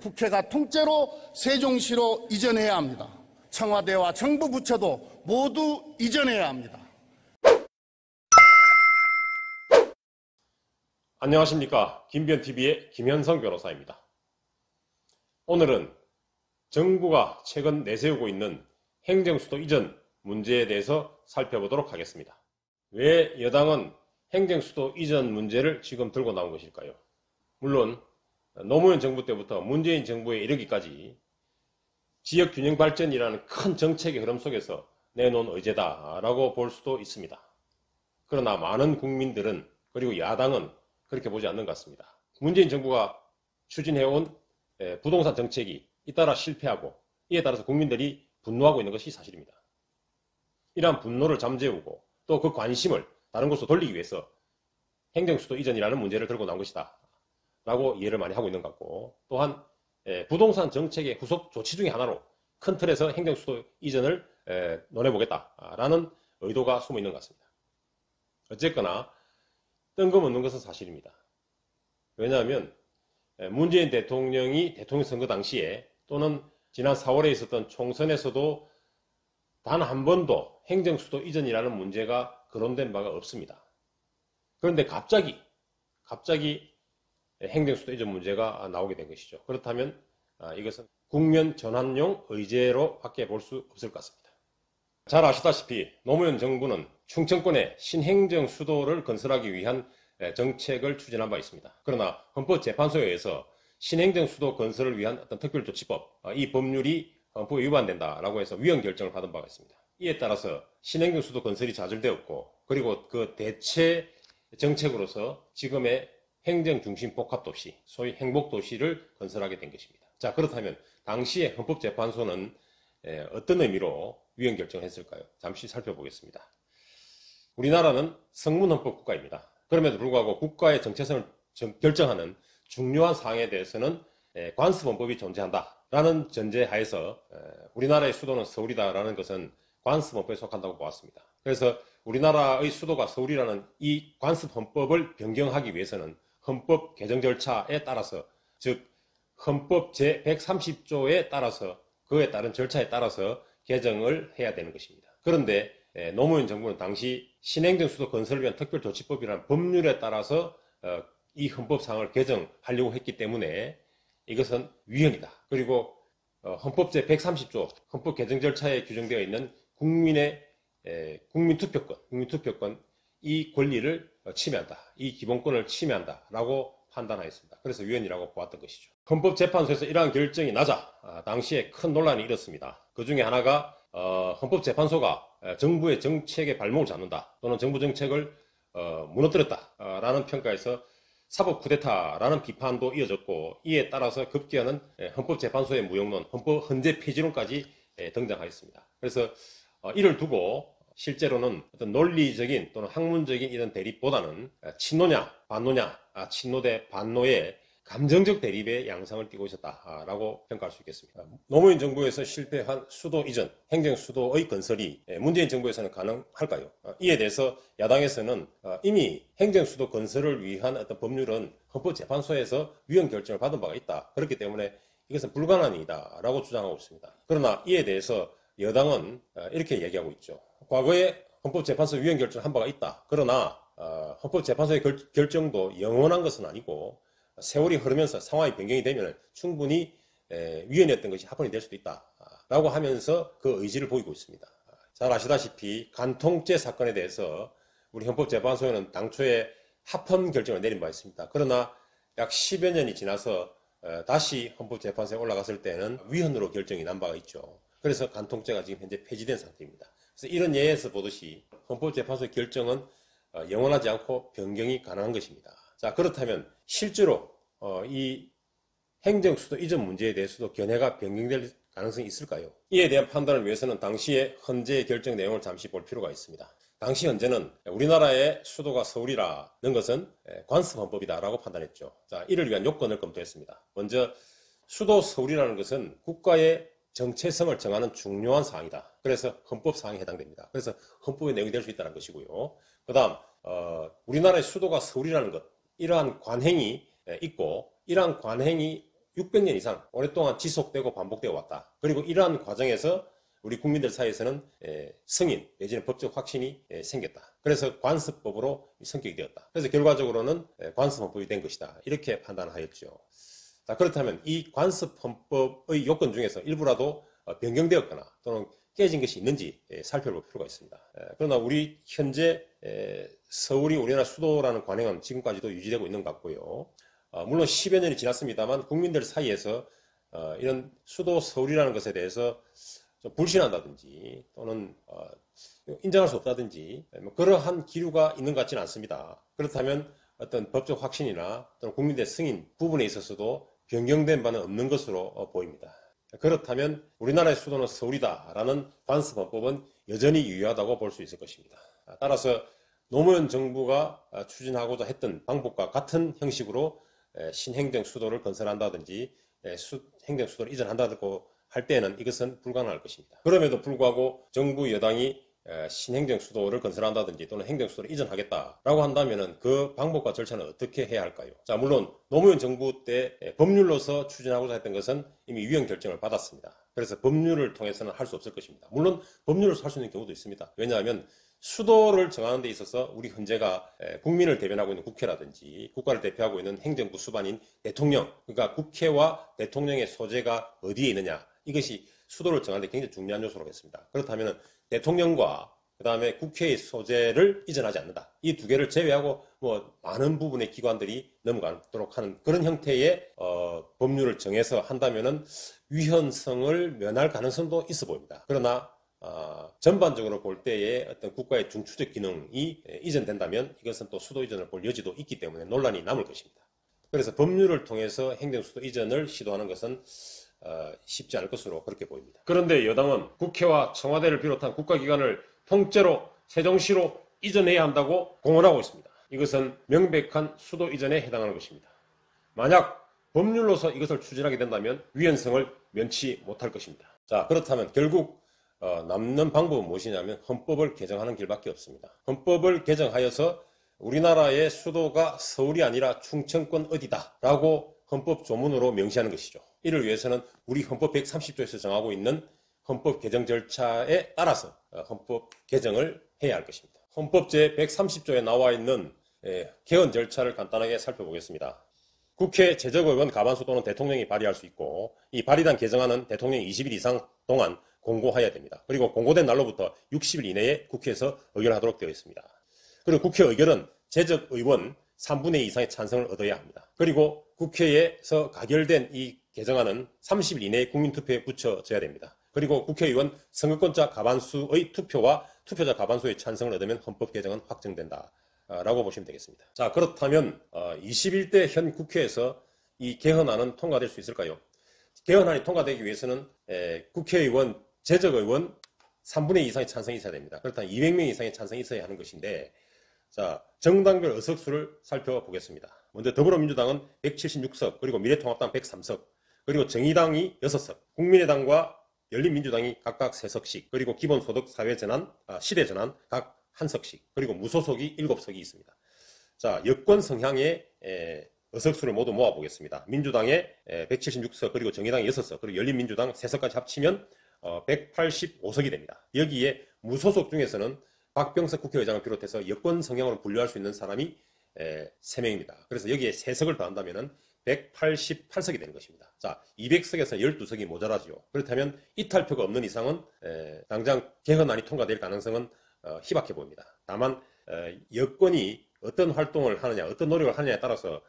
국회가 통째로 세종시로 이전해야 합니다. 청와대와 정부 부처도 모두 이전해야 합니다. 안녕하십니까. 김변TV의 김현성 변호사입니다. 오늘은 정부가 최근 내세우고 있는 행정수도 이전 문제에 대해서 살펴보도록 하겠습니다. 왜 여당은 행정수도 이전 문제를 지금 들고 나온 것일까요? 물론 노무현 정부 때부터 문재인 정부에 이르기까지 지역균형 발전이라는 큰 정책의 흐름 속에서 내놓은 의제다라고 볼 수도 있습니다. 그러나 많은 국민들은, 그리고 야당은 그렇게 보지 않는 것 같습니다. 문재인 정부가 추진해온 부동산 정책이 잇따라 실패하고, 이에 따라서 국민들이 분노하고 있는 것이 사실입니다. 이러한 분노를 잠재우고 또 그 관심을 다른 곳으로 돌리기 위해서 행정수도 이전이라는 문제를 들고 나온 것이다 라고 이해를 많이 하고 있는 것 같고, 또한 부동산 정책의 후속 조치 중에 하나로 큰 틀에서 행정수도 이전을 논해보겠다라는 의도가 숨어 있는 것 같습니다. 어쨌거나 뜬금없는 것은 사실입니다. 왜냐하면 문재인 대통령이 대통령 선거 당시에 또는 지난 4월에 있었던 총선에서도 단 한 번도 행정수도 이전이라는 문제가 거론된 바가 없습니다. 그런데 갑자기 행정수도 이전 문제가 나오게 된 것이죠. 그렇다면 이것은 국면 전환용 의제로 밖에 볼 수 없을 것 같습니다. 잘 아시다시피 노무현 정부는 충청권에 신행정 수도를 건설하기 위한 정책을 추진한 바 있습니다. 그러나 헌법재판소에 의해서 신행정 수도 건설을 위한 어떤 특별조치법, 이 법률이 헌법에 위반된다라고 해서 위헌 결정을 받은 바가 있습니다. 이에 따라서 신행정 수도 건설이 좌절되었고, 그리고 그 대체 정책으로서 지금의 행정중심 복합도시, 소위 행복도시를 건설하게 된 것입니다. 자, 그렇다면 당시에 헌법재판소는 어떤 의미로 위헌 결정을 했을까요? 잠시 살펴보겠습니다. 우리나라는 성문헌법 국가입니다. 그럼에도 불구하고 국가의 정체성을 결정하는 중요한 사항에 대해서는 관습헌법이 존재한다라는 전제하에서 우리나라의 수도는 서울이다라는 것은 관습헌법에 속한다고 보았습니다. 그래서 우리나라의 수도가 서울이라는 이 관습헌법을 변경하기 위해서는 헌법 개정 절차에 따라서, 즉 헌법 제130조에 따라서, 그에 따른 절차에 따라서 개정을 해야 되는 것입니다. 그런데 노무현 정부는 당시 신행정 수도 건설을 위한 특별조치법이라는 법률에 따라서 이 헌법상을 개정하려고 했기 때문에 이것은 위헌이다. 그리고 헌법 제130조 헌법 개정 절차에 규정되어 있는 국민투표권, 이 권리를 침해한다. 이 기본권을 침해한다 라고 판단하였습니다. 그래서 위헌이라고 보았던 것이죠. 헌법재판소에서 이러한 결정이 나자 당시에 큰 논란이 일었습니다. 그 중에 하나가 헌법재판소가 정부의 정책에 발목을 잡는다, 또는 정부 정책을 무너뜨렸다라는 평가에서 사법 쿠데타라는 비판도 이어졌고, 이에 따라서 급기야는 헌법재판소의 무용론, 헌법 헌재 폐지론까지 등장하였습니다. 그래서 이를 두고 실제로는 어떤 논리적인 또는 학문적인 이런 대립보다는 친노냐 반노냐, 친노 대 반노의 감정적 대립의 양상을 띠고 있었다라고 평가할 수 있겠습니다. 노무현 정부에서 실패한 수도 이전, 행정수도의 건설이 문재인 정부에서는 가능할까요? 이에 대해서 야당에서는 이미 행정수도 건설을 위한 어떤 법률은 헌법재판소에서 위헌 결정을 받은 바가 있다. 그렇기 때문에 이것은 불가능한 일이다 라고 주장하고 있습니다. 그러나 이에 대해서 여당은 이렇게 얘기하고 있죠. 과거에 헌법재판소 위헌 결정을 한 바가 있다. 그러나 헌법재판소의 결정도 영원한 것은 아니고 세월이 흐르면서 상황이 변경이 되면 충분히 위헌이었던 것이 합헌이 될 수도 있다 라고 하면서 그 의지를 보이고 있습니다. 잘 아시다시피 간통죄 사건에 대해서 우리 헌법재판소에는 당초에 합헌 결정을 내린 바 있습니다. 그러나 약 10여 년이 지나서 다시 헌법재판소에 올라갔을 때는 위헌으로 결정이 난 바가 있죠. 그래서 간통죄가 지금 현재 폐지된 상태입니다. 그래서 이런 예에서 보듯이 헌법재판소의 결정은 영원하지 않고 변경이 가능한 것입니다. 자, 그렇다면 실제로 이 행정수도 이전 문제에 대해서도 견해가 변경될 가능성이 있을까요? 이에 대한 판단을 위해서는 당시의 헌재 결정 내용을 잠시 볼 필요가 있습니다. 당시 헌재는 우리나라의 수도가 서울이라는 것은 관습헌법이다라고 판단했죠. 자, 이를 위한 요건을 검토했습니다. 먼저 수도 서울이라는 것은 국가의 정체성을 정하는 중요한 사항이다. 그래서 헌법 사항에 해당됩니다. 그래서 헌법의 내용이 될 수 있다는 것이고요. 그 다음 우리나라의 수도가 서울이라는 것, 이러한 관행이 있고, 이러한 관행이 600년 이상 오랫동안 지속되고 반복되어 왔다. 그리고 이러한 과정에서 우리 국민들 사이에서는 승인 내지는 법적 확신이 생겼다. 그래서 관습법으로 성격이 되었다. 그래서 결과적으로는 관습헌법이 된 것이다. 이렇게 판단하였죠. 자, 그렇다면 이 관습헌법의 요건 중에서 일부라도 변경되었거나 또는 깨진 것이 있는지 살펴볼 필요가 있습니다. 그러나 우리 현재 서울이 우리나라 수도라는 관행은 지금까지도 유지되고 있는 것 같고요. 물론 10여 년이 지났습니다만 국민들 사이에서 이런 수도 서울이라는 것에 대해서 좀 불신한다든지 또는 인정할 수 없다든지 그러한 기류가 있는 것 같지는 않습니다. 그렇다면 어떤 법적 확신이나 또는 국민대 승인 부분에 있어서도 변경된 바는 없는 것으로 보입니다. 그렇다면 우리나라의 수도는 서울이다라는 관습헌법은 여전히 유효하다고 볼 수 있을 것입니다. 따라서 노무현 정부가 추진하고자 했던 방법과 같은 형식으로 신행정 수도를 건설한다든지 행정 수도를 이전한다고 할 때는 이것은 불가능할 것입니다. 그럼에도 불구하고 정부 여당이 신행정 수도를 건설한다든지 또는 행정 수도를 이전하겠다라고 한다면 그 방법과 절차는 어떻게 해야 할까요? 자, 물론 노무현 정부 때 법률로서 추진하고자 했던 것은 이미 위헌 결정을 받았습니다. 그래서 법률을 통해서는 할 수 없을 것입니다. 물론 법률로서 할 수 있는 경우도 있습니다. 왜냐하면 수도를 정하는 데 있어서 우리 헌재가 국민을 대변하고 있는 국회라든지 국가를 대표하고 있는 행정부 수반인 대통령, 그러니까 국회와 대통령의 소재가 어디에 있느냐, 이것이 수도를 정하는 데 굉장히 중요한 요소로겠습니다. 그렇다면 대통령과 그 다음에 국회의 소재를 이전하지 않는다. 이 두 개를 제외하고 많은 부분의 기관들이 넘어가도록 하는 그런 형태의 법률을 정해서 한다면은 위헌성을 면할 가능성도 있어 보입니다. 그러나 전반적으로 볼 때의 어떤 국가의 중추적 기능이 이전된다면 이것은 또 수도 이전을 볼 여지도 있기 때문에 논란이 남을 것입니다. 그래서 법률을 통해서 행정수도 이전을 시도하는 것은 쉽지 않을 것으로 그렇게 보입니다. 그런데 여당은 국회와 청와대를 비롯한 국가기관을 통째로 세종시로 이전해야 한다고 공언하고 있습니다. 이것은 명백한 수도 이전에 해당하는 것입니다. 만약 법률로서 이것을 추진하게 된다면 위헌성을 면치 못할 것입니다. 자, 그렇다면 결국 남는 방법은 무엇이냐면 헌법을 개정하는 길밖에 없습니다. 헌법을 개정하여서 우리나라의 수도가 서울이 아니라 충청권 어디다 라고 헌법 조문으로 명시하는 것이죠. 이를 위해서는 우리 헌법 130조에서 정하고 있는 헌법 개정 절차에 따라서 헌법 개정을 해야 할 것입니다. 헌법 제130조에 나와 있는 개헌 절차를 간단하게 살펴보겠습니다. 국회 제적의원 과반수 또는 대통령이 발의할 수 있고 이 발의단 개정안은 대통령이 20일 이상 동안 공고해야 됩니다. 그리고 공고된 날로부터 60일 이내에 국회에서 의결하도록 되어 있습니다. 그리고 국회 의결은 제적의원 3분의 2 이상의 찬성을 얻어야 합니다. 그리고 국회에서 가결된 이 개정안은 30일 이내에 국민투표에 붙여져야 됩니다. 그리고 국회의원 선거권자 과반수의 투표와 투표자 과반수의 찬성을 얻으면 헌법 개정은 확정된다 라고 보시면 되겠습니다. 자, 그렇다면 21대 현 국회에서 이 개헌안은 통과될 수 있을까요? 개헌안이 통과되기 위해서는 국회의원, 제적의원 3분의 2 이상의 찬성이 있어야 됩니다. 그렇다면 200명 이상의 찬성이 있어야 하는 것인데, 자, 정당별 의석수를 살펴보겠습니다. 먼저 더불어민주당은 176석, 그리고 미래통합당 103석, 그리고 정의당이 6석, 국민의당과 열린민주당이 각각 3석씩, 그리고 기본소득 사회전환, 시대전환 각 1석씩, 그리고 무소속이 7석이 있습니다. 자, 여권 성향의 의석수를 모두 모아보겠습니다. 민주당의 176석, 그리고 정의당 6석, 그리고 열린민주당 3석까지 합치면 185석이 됩니다. 여기에 무소속 중에서는 박병석 국회의장을 비롯해서 여권 성향으로 분류할 수 있는 사람이 3명입니다. 그래서 여기에 3석을 더한다면 188석이 되는 것입니다. 자, 200석에서 12석이 모자라죠. 그렇다면 이탈표가 없는 이상은 당장 개헌안이 통과될 가능성은 희박해 보입니다. 다만 여권이 어떤 활동을 하느냐, 어떤 노력을 하느냐에 따라서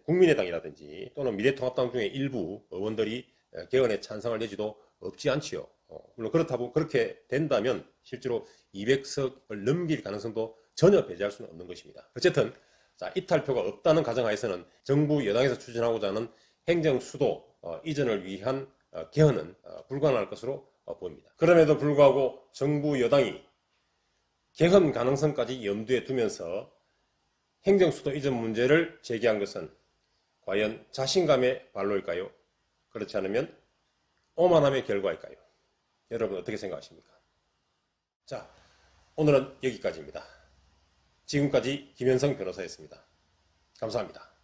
국민의당이라든지 또는 미래통합당 중에 일부 의원들이 개헌에 찬성할 여지도 없지 않지요. 물론 그렇게 된다면 실제로 200석을 넘길 가능성도 전혀 배제할 수는 없는 것입니다. 어쨌든 자, 이탈표가 없다는 가정하에서는 정부 여당에서 추진하고자 하는 행정수도 이전을 위한 개헌은 불가능할 것으로 보입니다. 그럼에도 불구하고 정부 여당이 개헌 가능성까지 염두에 두면서 행정수도 이전 문제를 제기한 것은 과연 자신감의 발로일까요? 그렇지 않으면 오만함의 결과일까요? 여러분 어떻게 생각하십니까? 자, 오늘은 여기까지입니다. 지금까지 김현성 변호사였습니다. 감사합니다.